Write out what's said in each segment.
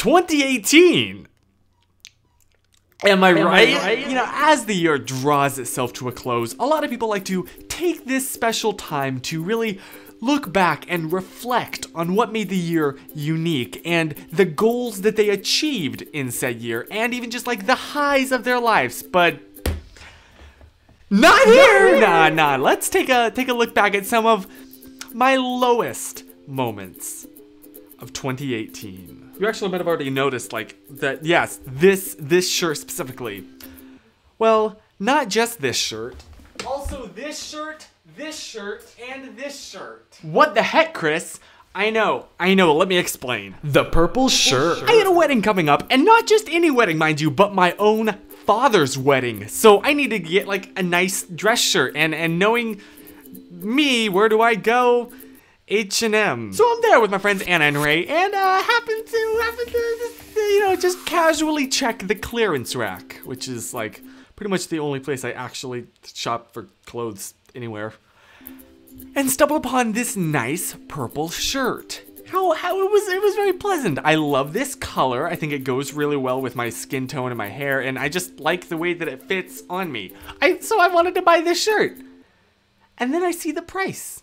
2018! Am I right? You know, as the year draws itself to a close, a lot of people like to take this special time to really look back and reflect on what made the year unique and the goals that they achieved in said year, and even just like the highs of their lives. But not here! Nah. Let's take a look back at some of my lowest moments of 2018. You actually might have already noticed, like, that, yes, this shirt specifically. Well, not just this shirt. Also this shirt, and this shirt. What the heck, Chris? I know, let me explain. The purple shirt. I had a wedding coming up, and not just any wedding, mind you, but my own father's wedding. So I needed to get, like, a nice dress shirt, and knowing me, where do I go? H&M. So I'm there with my friends Anna and Ray, and happen to just casually check the clearance rack, which is like pretty much the only place I actually shop for clothes anywhere, and stumble upon this nice purple shirt. How it was very pleasant. I love this color. I think it goes really well with my skin tone and my hair, and I just like the way that it fits on me. So I wanted to buy this shirt, and then I see the price.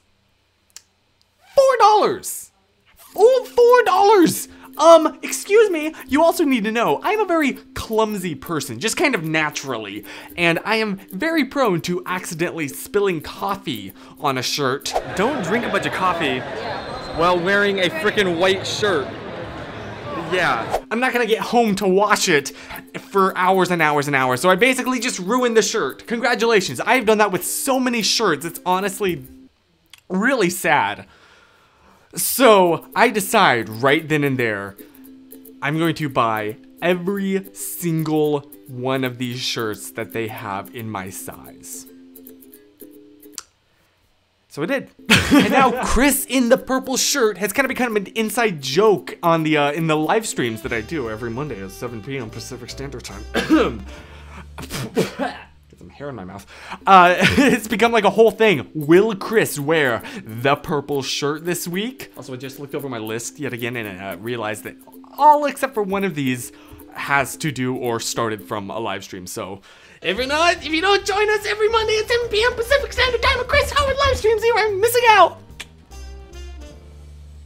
$4! Oh, $4! Excuse me, you also need to know, I'm a very clumsy person, just kind of naturally, and I am very prone to accidentally spilling coffee on a shirt. Don't drink a bunch of coffee while wearing a freaking white shirt. Yeah, I'm not gonna get home to wash it for hours and hours and hours, so I basically just ruined the shirt. Congratulations, I've done that with so many shirts, it's honestly really sad. So I decide right then and there, I'm going to buy every single one of these shirts that they have in my size. So I did. And now Chris in the purple shirt has kind of become an inside joke on the in the live streams that I do every Monday at 7 p.m. Pacific Standard Time. Get some hair in my mouth. It's become like a whole thing. Will Chris wear the purple shirt this week? Also, I just looked over my list yet again and realized that all except for one of these has to do or started from a live stream. So if you don't join us every Monday at 7 p.m. Pacific Standard Time with Chris Howard live streams, you are missing out.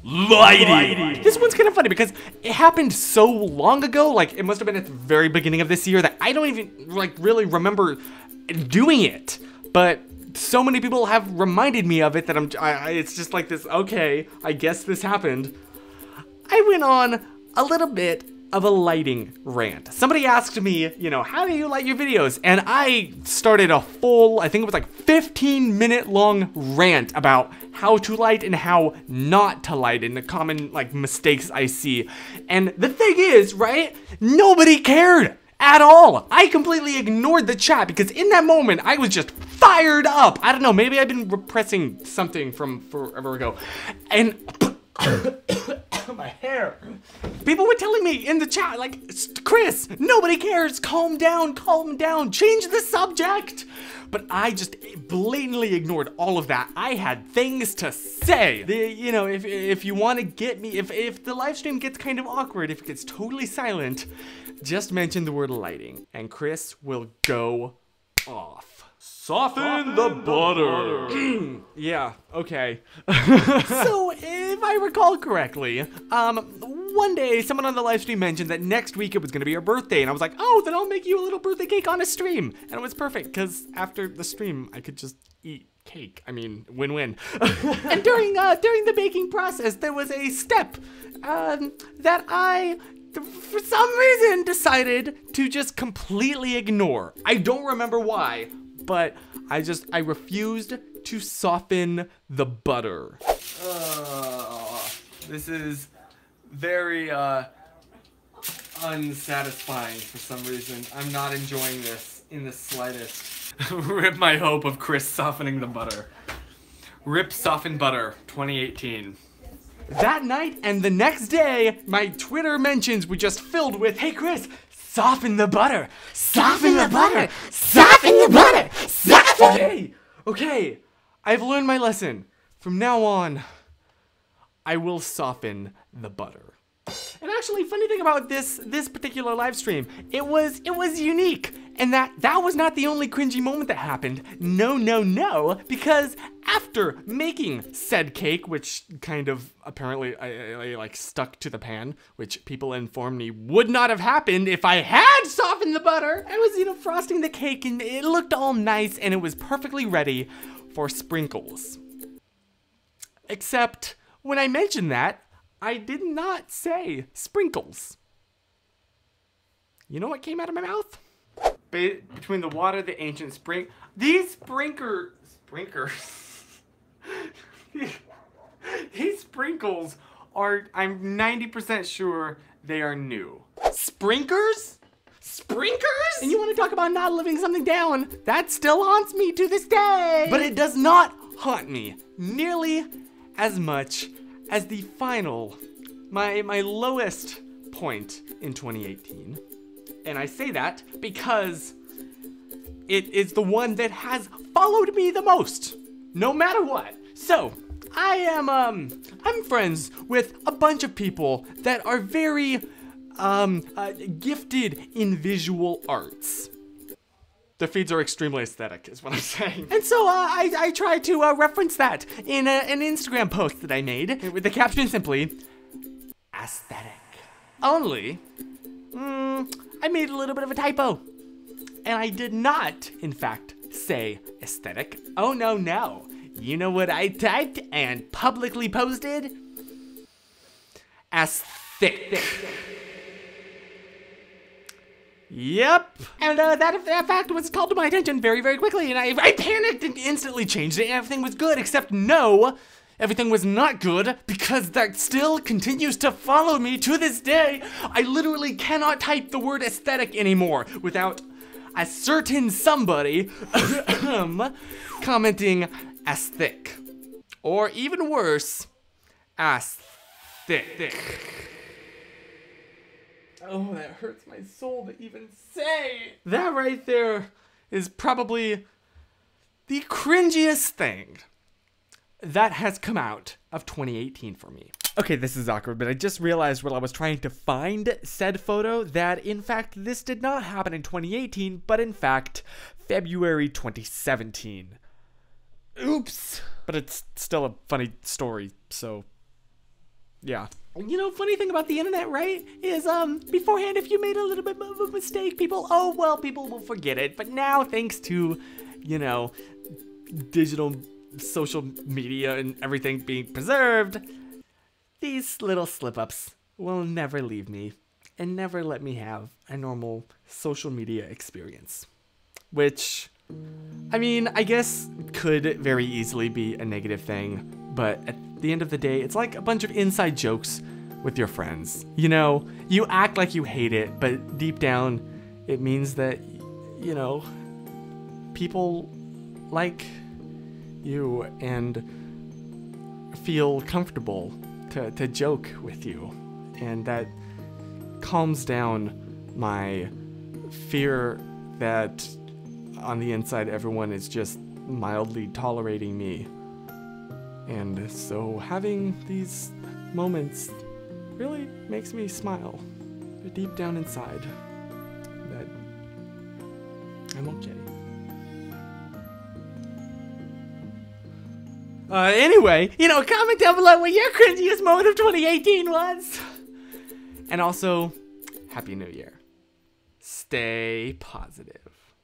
Lighting. This one's kind of funny because it happened so long ago, like it must have been at the very beginning of this year, that I don't even like really remember doing it. But so many people have reminded me of it that it's just like this, okay, I guess this happened. I went on a little bit of a lighting rant. Somebody asked me, you know, how do you light your videos? And I started a full, I think it was like 15-minute long rant about how to light and how not to light and the common like mistakes I see. And the thing is, right, nobody cared at all. I completely ignored the chat because in that moment I was just fired up. I don't know, maybe I've been repressing something from forever ago. And my hair. People were telling me in the chat, like, Chris, nobody cares, calm down, change the subject. But I just blatantly ignored all of that. I had things to say. You know, if you want to get me, if the live stream gets kind of awkward, if it gets totally silent, just mention the word lighting, and Chris will go off. Soften the butter. Yeah, okay. So, if I recall correctly, one day someone on the live stream mentioned that next week it was gonna be your birthday, and I was like, oh, then I'll make you a little birthday cake on a stream. And it was perfect, because after the stream, I could just eat cake. I mean, win-win. And during the baking process, there was a step that I, for some reason, decided to just completely ignore. I don't remember why, but I refused to soften the butter. This is very unsatisfying for some reason. I'm not enjoying this in the slightest. Rip my hope of Chris softening the butter. Rip softened butter 2018. That night and the next day, my Twitter mentions were just filled with, hey Chris, soften the butter, soften the butter, soften the butter, soften. Okay, I've learned my lesson. From now on, I will soften the butter. And actually, funny thing about this particular live stream, it was unique. And that was not the only cringy moment that happened. No, because after making said cake, which kind of apparently I like stuck to the pan, which people informed me would not have happened if I had softened the butter. I was, frosting the cake and it looked all nice and it was perfectly ready for sprinkles. Except when I mentioned that, I did not say sprinkles. You know what came out of my mouth? Between the water, the ancient spring, these sprinkles, these sprinkles are, I'm 90% sure they are new. Sprinkers? Sprinkers? And you want to talk about not living something down? That still haunts me to this day. But it does not haunt me nearly as much as the final, my lowest point in 2018. And I say that because it is the one that has followed me the most, no matter what. So, I'm friends with a bunch of people that are very, gifted in visual arts. Their feeds are extremely aesthetic, is what I'm saying. And so, I tried to, reference that in an Instagram post that I made with the caption simply, aesthetic. Only, I made a little bit of a typo. And I did not, in fact, say aesthetic. Oh, no. You know what I typed and publicly posted? Aesthetic. Yep. And that fact was called to my attention very, very quickly. And I panicked and instantly changed it. Everything was good, except no. Everything was not good because that still continues to follow me to this day. I literally cannot type the word aesthetic anymore without a certain somebody commenting aesthetic. Or even worse, aesthetic. Oh, that hurts my soul to even say. That right there is probably the cringiest thing that has come out of 2018 for me. Okay, this is awkward, but I just realized while I was trying to find said photo that in fact this did not happen in 2018, but in fact February 2017. Oops. But it's still a funny story, so yeah. Funny thing about the internet, right, is beforehand if you made a little bit of a mistake, people will forget it. But now thanks to, digital social media and everything being preserved, these little slip-ups will never leave me and never let me have a normal social media experience. Which, I guess could very easily be a negative thing, but at the end of the day, it's like a bunch of inside jokes with your friends. You act like you hate it, but deep down, it means that, people like you and feel comfortable to joke with you, and that calms down my fear that on the inside everyone is just mildly tolerating me. And so having these moments really makes me smile deep down inside that I'm okay. Anyway, comment down below what your cringiest moment of 2018 was. And also, Happy New Year. Stay positive.